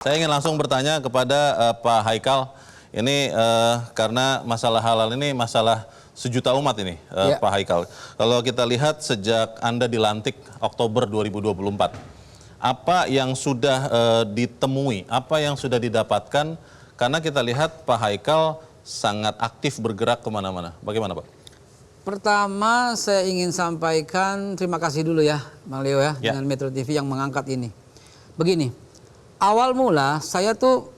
Saya ingin langsung bertanya kepada Pak Haikal, ini karena masalah halal ini masalah sejuta umat ini, Pak Haikal. Kalau kita lihat sejak Anda dilantik Oktober 2024, apa yang sudah ditemui, apa yang sudah didapatkan? Karena kita lihat Pak Haikal sangat aktif bergerak kemana-mana. Bagaimana Pak? Pertama saya ingin sampaikan terima kasih dulu ya Bang Leo ya, dengan Metro TV yang mengangkat ini. Begini, awal mula saya tuh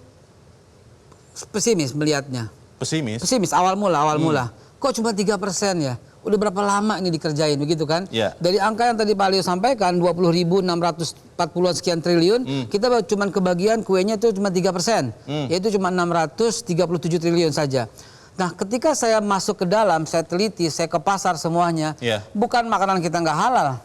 pesimis melihatnya. Pesimis? Pesimis awal mula. Kok cuma 3% ya? Udah berapa lama ini dikerjain begitu kan? Dari angka yang tadi Pak Leo sampaikan 20.640 sekian triliun, kita cuma kebagian kuenya itu cuma 3%, yaitu cuma 637 triliun saja. Nah, ketika saya masuk ke dalam, saya teliti, saya ke pasar semuanya, bukan makanan kita nggak halal.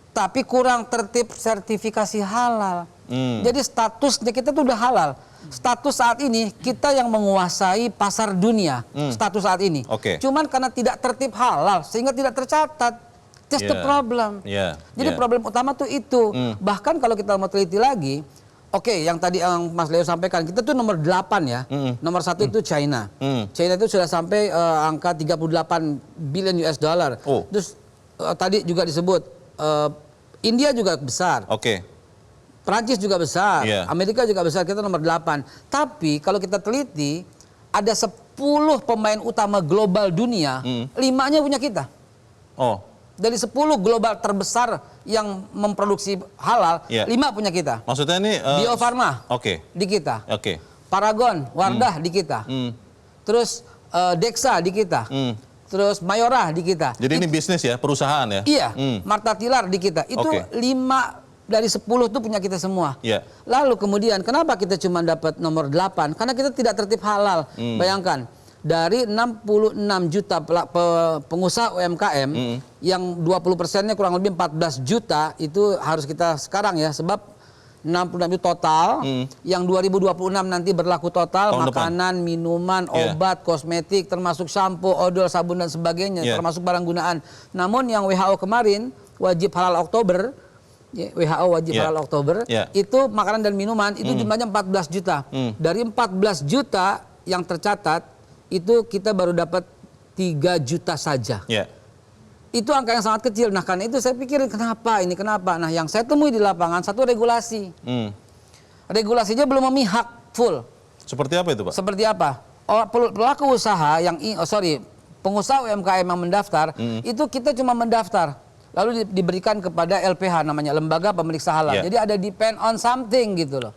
Tapi kurang tertib sertifikasi halal. Jadi statusnya kita tuh udah halal. Status saat ini kita yang menguasai pasar dunia. Status saat ini. Cuman karena tidak tertib halal sehingga tidak tercatat. That's the problem. Jadi problem utama tuh itu. Bahkan kalau kita mau teliti lagi, yang tadi yang Mas Leo sampaikan, kita tuh nomor 8 ya. Nomor 1 itu China. China itu sudah sampai angka 38 billion US dollar. Terus tadi juga disebut India juga besar. Perancis juga besar, Amerika juga besar, kita nomor 8. Tapi kalau kita teliti, ada 10 pemain utama global dunia, 5-nya punya kita. Dari 10 global terbesar yang memproduksi halal, 5 punya kita. Maksudnya ini Bio Farma di kita. Paragon, Wardah di kita. Terus Dexa di kita. Terus Mayora di kita. Jadi ini bisnis ya, perusahaan ya? Iya, Marta Tilar di kita. Itu 5 dari 10 itu punya kita semua. Lalu kemudian kenapa kita cuma dapat nomor 8? Karena kita tidak tertib halal. Bayangkan, dari 66 juta pengusaha UMKM, yang 20%-nya kurang lebih 14 juta, itu harus kita sekarang ya, sebab 66 juta total, yang 2026 nanti berlaku total, makanan, minuman, obat, kosmetik, termasuk shampoo, odol, sabun, dan sebagainya, termasuk barang gunaan. Namun yang WHO kemarin, wajib halal Oktober, WHO wajib halal Oktober, itu makanan dan minuman itu jumlahnya 14 juta. Dari 14 juta yang tercatat, itu kita baru dapat 3 juta saja. Itu angka yang sangat kecil. Nah, karena itu saya pikirin kenapa. Nah, yang saya temui di lapangan, satu regulasi. Regulasinya belum memihak full. Seperti apa itu Pak? Seperti apa? Pelaku usaha yang, pengusaha UMKM yang mendaftar, itu kita cuma mendaftar. Lalu diberikan kepada LPH, namanya Lembaga Pemeriksa Halal. Jadi ada depend on something gitu loh.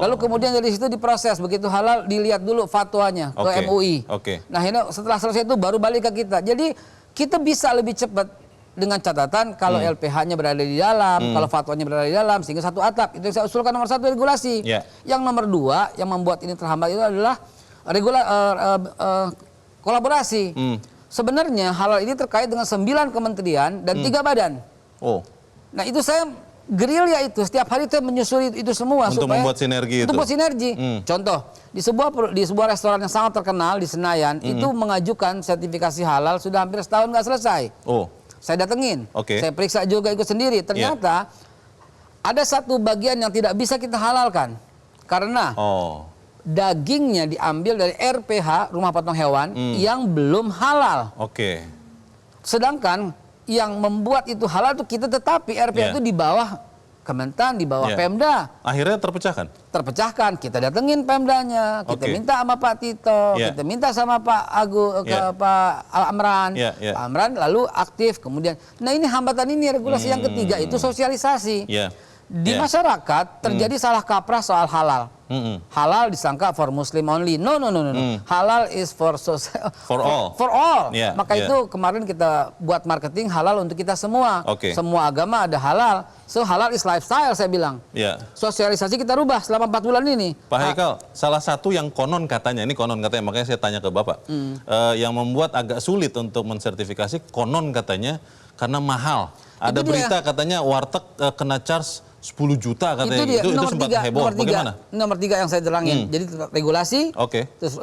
Lalu kemudian dari situ diproses, begitu halal dilihat dulu fatwanya ke MUI. Nah, ini setelah selesai itu baru balik ke kita. Jadi kita bisa lebih cepat dengan catatan kalau LPH-nya berada di dalam, kalau fatwanya berada di dalam, sehingga satu atap. Itu saya usulkan nomor 1 regulasi. Yang nomor 2 yang membuat ini terhambat itu adalah kolaborasi. Sebenarnya halal ini terkait dengan 9 kementerian dan 3 badan. Nah, itu saya gerilya itu setiap hari itu menyusuri itu semua untuk supaya membuat sinergi. Untuk membuat sinergi. Contoh, di sebuah restoran yang sangat terkenal di Senayan, itu mengajukan sertifikasi halal sudah hampir setahun nggak selesai. Saya datengin, saya periksa juga ikut sendiri. Ternyata ada satu bagian yang tidak bisa kita halalkan karena dagingnya diambil dari RPH, rumah potong hewan, yang belum halal. Sedangkan yang membuat itu halal itu kita, tetapi RPH itu di bawah Kementan, di bawah Pemda. Akhirnya terpecahkan? Terpecahkan. Kita datengin Pemdanya, kita minta sama Pak Tito, kita minta sama Pak Pak Amran. Pak Amran lalu aktif. Kemudian, nah ini hambatan ini regulasi yang ketiga itu sosialisasi. Di masyarakat terjadi salah kaprah soal halal. Halal disangka for Muslim only. No. Halal is for all. Maka itu kemarin kita buat marketing halal untuk kita semua. Semua agama ada halal. So halal is lifestyle, saya bilang. Sosialisasi kita rubah selama 4 bulan ini. Pak Haikal, salah satu yang konon katanya, makanya saya tanya ke Bapak, yang membuat agak sulit untuk mensertifikasi, konon katanya karena mahal. Ada berita katanya warteg kena charge 10 juta katanya. Itu sempat heboh. Bagaimana? Nomor 3 yang saya terangin. Jadi regulasi, terus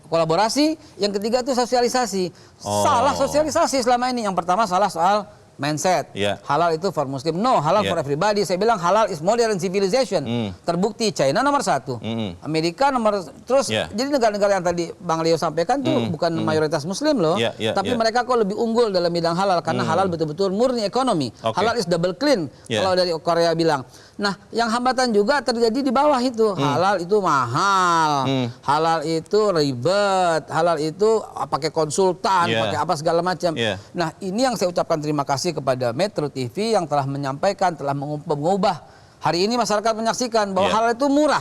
kolaborasi, yang ketiga itu sosialisasi. Salah sosialisasi selama ini. Yang pertama salah soal mindset. Yeah. Halal itu for Muslim. No, halal for everybody. Saya bilang halal is modern civilization. Terbukti China nomor 1, Amerika nomor terus. Jadi negara-negara yang tadi Bang Leo sampaikan tuh bukan mayoritas Muslim loh, tapi mereka kok lebih unggul dalam bidang halal karena halal betul-betul murni ekonomi. Halal is double clean kalau dari Korea bilang. Nah, yang hambatan juga terjadi di bawah itu. Halal itu mahal, halal itu ribet, halal itu pakai konsultan, pakai apa segala macam. Nah, ini yang saya ucapkan terima kasih kepada Metro TV yang telah menyampaikan, telah mengubah. Hari ini masyarakat menyaksikan bahwa halal itu murah,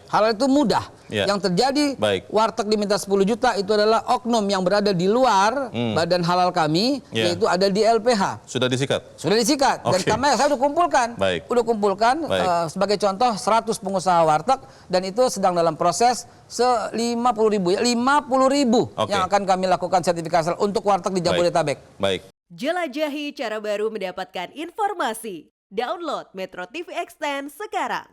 halal itu mudah. Yang terjadi, warteg diminta 10 juta itu adalah oknum yang berada di luar badan halal kami, yaitu ada di LPH. Sudah disikat? Sudah disikat. Dan kami saya udah kumpulkan. Udah kumpulkan sebagai contoh 100 pengusaha warteg dan itu sedang dalam proses 50.000 yang akan kami lakukan sertifikasi untuk warteg di Jabodetabek. Jelajahi cara baru mendapatkan informasi. Download Metro TV Extend sekarang.